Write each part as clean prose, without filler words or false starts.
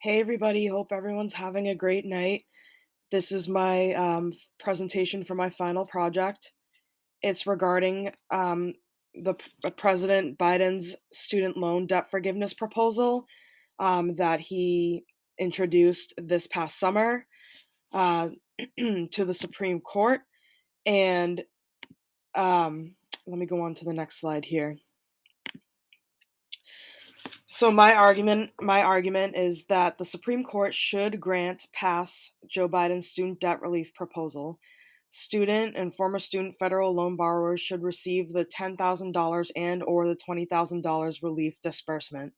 Hey everybody, hope everyone's having a great night. This is my presentation for my final project. It's regarding President Biden's student loan debt forgiveness proposal that he introduced this past summer uh, to the Supreme Court. And let me go on to the next slide here. So my argument is that the Supreme Court should pass Joe Biden's student debt relief proposal. Student and former student federal loan borrowers should receive the $10,000 and or the $20,000 relief disbursement.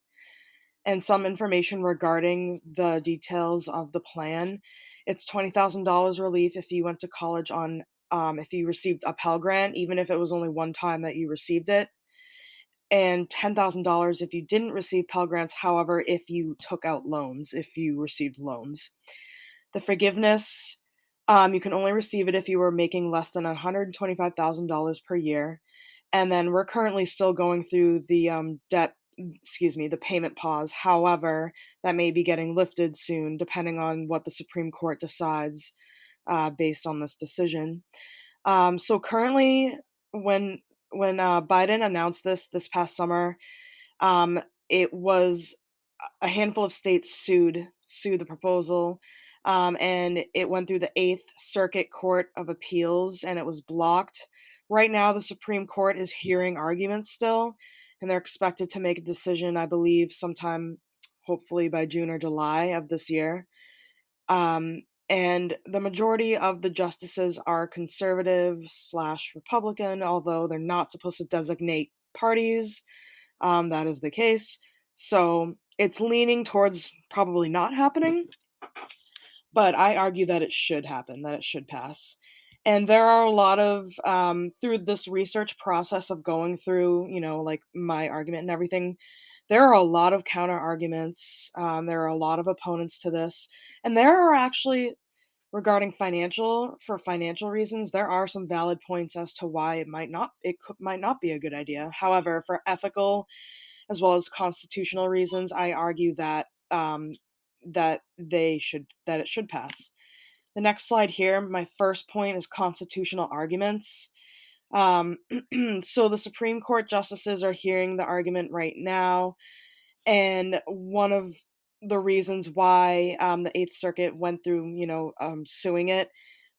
And some information regarding the details of the plan. It's $20,000 relief if you went to college on if you received a Pell Grant, even if it was only one time that you received it, and $10,000 if you didn't receive Pell Grants, however, if you took out loans, if you received loans. The forgiveness, you can only receive it if you were making less than $125,000 per year. And then we're currently still going through the the payment pause. However, that may be getting lifted soon, depending on what the Supreme Court decides based on this decision. So currently, when Biden announced this past summer, um, it was a handful of states sued the proposal, and it went through the Eighth Circuit Court of Appeals, and it was blocked. Right now, the Supreme Court is hearing arguments still, and they're expected to make a decision, I believe, sometime, hopefully by June or July of this year. Um, and the majority of the justices are conservative slash Republican, although they're not supposed to designate parties. That is the case. So it's leaning towards probably not happening, but I argue that it should happen, that it should pass. And there are a lot of, through this research process of going through, like my argument and everything, there are a lot of counter arguments. There are a lot of opponents to this. And there are actually, regarding for financial reasons, there are some valid points as to why might not be a good idea. However, for ethical as well as constitutional reasons, I argue that that it should pass. The next slide here, my first point is constitutional arguments. Um, so the Supreme Court justices are hearing the argument right now, and one of the reasons why the Eighth Circuit went through, suing it,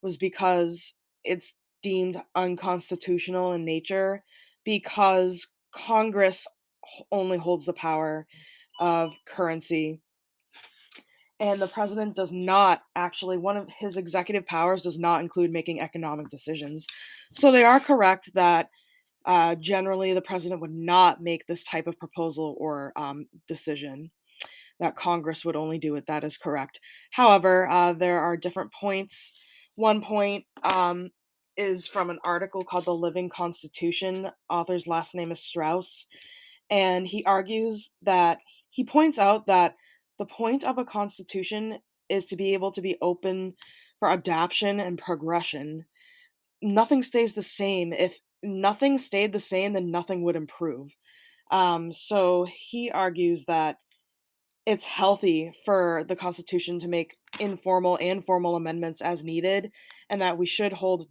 was because it's deemed unconstitutional in nature because Congress only holds the power of currency, and the president does not actually, one of his executive powers does not include making economic decisions. So they are correct that generally the president would not make this type of proposal or decision, that Congress would only do it. That is correct. However, there are different points. One point is from an article called The Living Constitution. Author's last name is Strauss. And he points out that the point of a constitution is to be able to be open for adaptation and progression. Nothing stays the same. If nothing stayed the same, then nothing would improve. So he argues that it's healthy for the Constitution to make informal and formal amendments as needed, and that we should hold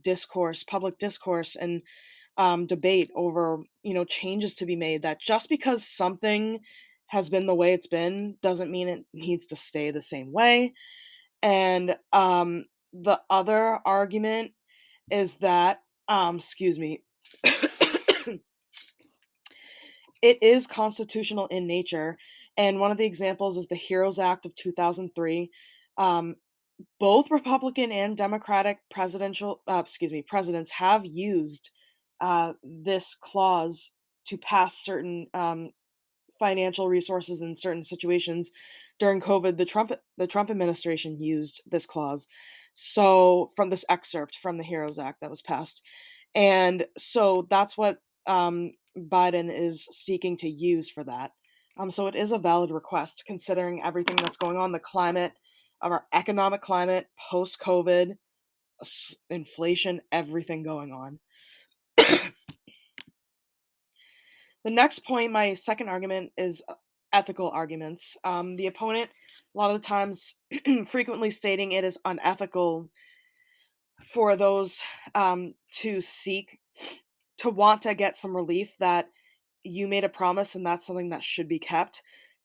public discourse, and debate over changes to be made. That just because something has been the way it's been doesn't mean it needs to stay the same way. And the other argument is that, excuse me, it is constitutional in nature. And one of the examples is the HEROES Act of 2003. Um, Both Republican and Democratic presidents have used this clause to pass certain financial resources in certain situations. During COVID, the Trump administration used this clause. So from this excerpt from the HEROES Act that was passed, and so that's what Biden is seeking to use for that. So it is a valid request considering everything that's going on, the climate of our economic climate, post COVID, inflation, everything going on. The next point, my second argument, is ethical arguments. The opponent, a lot of the times, frequently stating it is unethical for those to seek to want to get some relief that you made a promise and that's something that should be kept.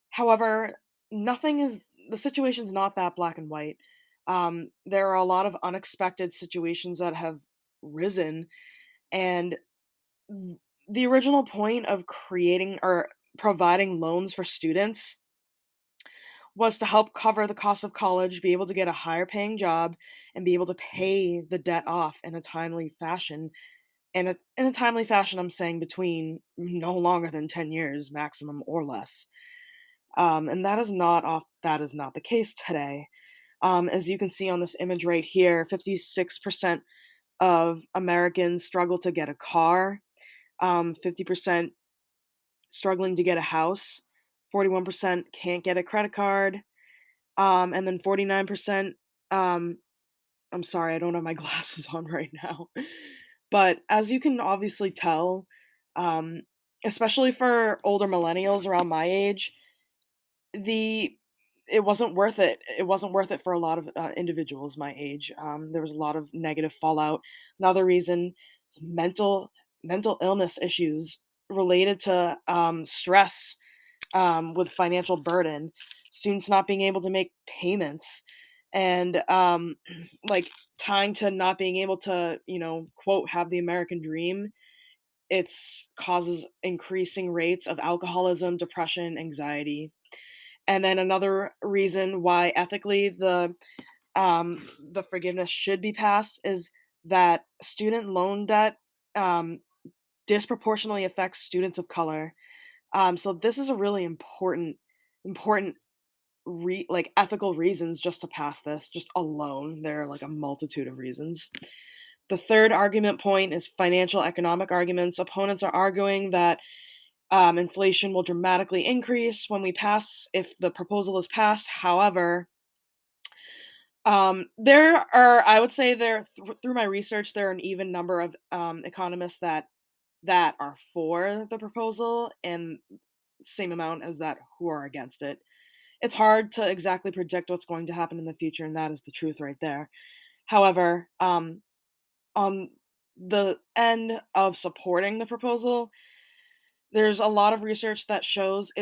However, nothing is the situation's not that black and white. There are a lot of unexpected situations that have risen, and the original point of creating or providing loans for students was to help cover the cost of college, be able to get a higher paying job, and be able to pay the debt off in a timely fashion. And in a timely fashion, I'm saying between no longer than 10 years maximum or less. And that is not the case today. As you can see on this image right here, 56% of Americans struggle to get a car, 50% struggling to get a house, 41% can't get a credit card, and then 49%, um, I'm sorry, I don't have my glasses on right now. But as you can obviously tell, um, especially for older millennials around my age, the it wasn't worth it. It wasn't worth it for a lot of individuals my age. There was a lot of negative fallout. Another reason is mental illness issues related to stress with financial burden, students not being able to make payments, and like tying to not being able to, quote, have the American dream. It's causes increasing rates of alcoholism, depression, anxiety. And then another reason why ethically the forgiveness should be passed is that student loan debt um, disproportionately affects students of color. So this is a really important like ethical reasons just to pass this just alone. There are like a multitude of reasons. The third argument point is financial economic arguments. Opponents are arguing that inflation will dramatically increase when we pass if the proposal is passed. However, there are I would say through my research there are an even number of economists that are for the proposal and same amount as that who are against it. It's hard to exactly predict what's going to happen in the future, and that is the truth right there. However, on the end of supporting the proposal, there's a lot of research that shows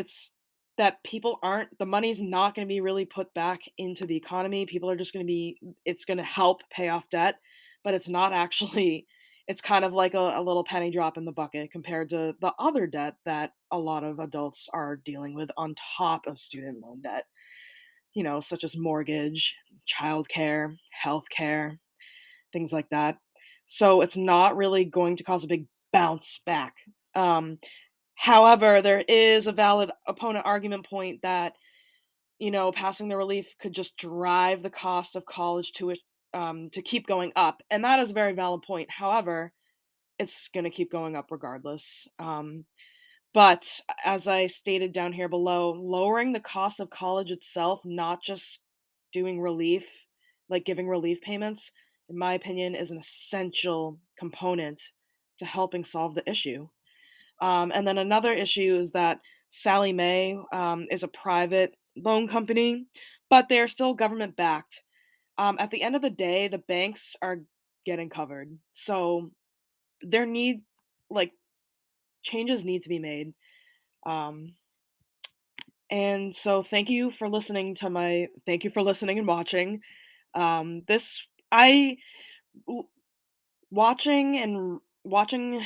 that people aren't the money's not going to be really put back into the economy. People are just going to be it's going to help pay off debt, but it's not actually it's kind of like a little penny drop in the bucket compared to the other debt that a lot of adults are dealing with on top of student loan debt, such as mortgage, childcare, healthcare, things like that. So it's not really going to cause a big bounce back. Um, However, there is a valid opponent argument point that, passing the relief could just drive the cost of college to keep going up, and that is a very valid point. However, it's going to keep going up regardless. But as I stated down here below, lowering the cost of college itself, not just doing relief, like giving relief payments, in my opinion, is an essential component to helping solve the issue. And then another issue is that Sally Mae is a private loan company, but they're still government backed. At the end of the day, the banks are getting covered. So there like, changes need to be made. Um, and so thank you for listening and watching. This, I, l- watching and watching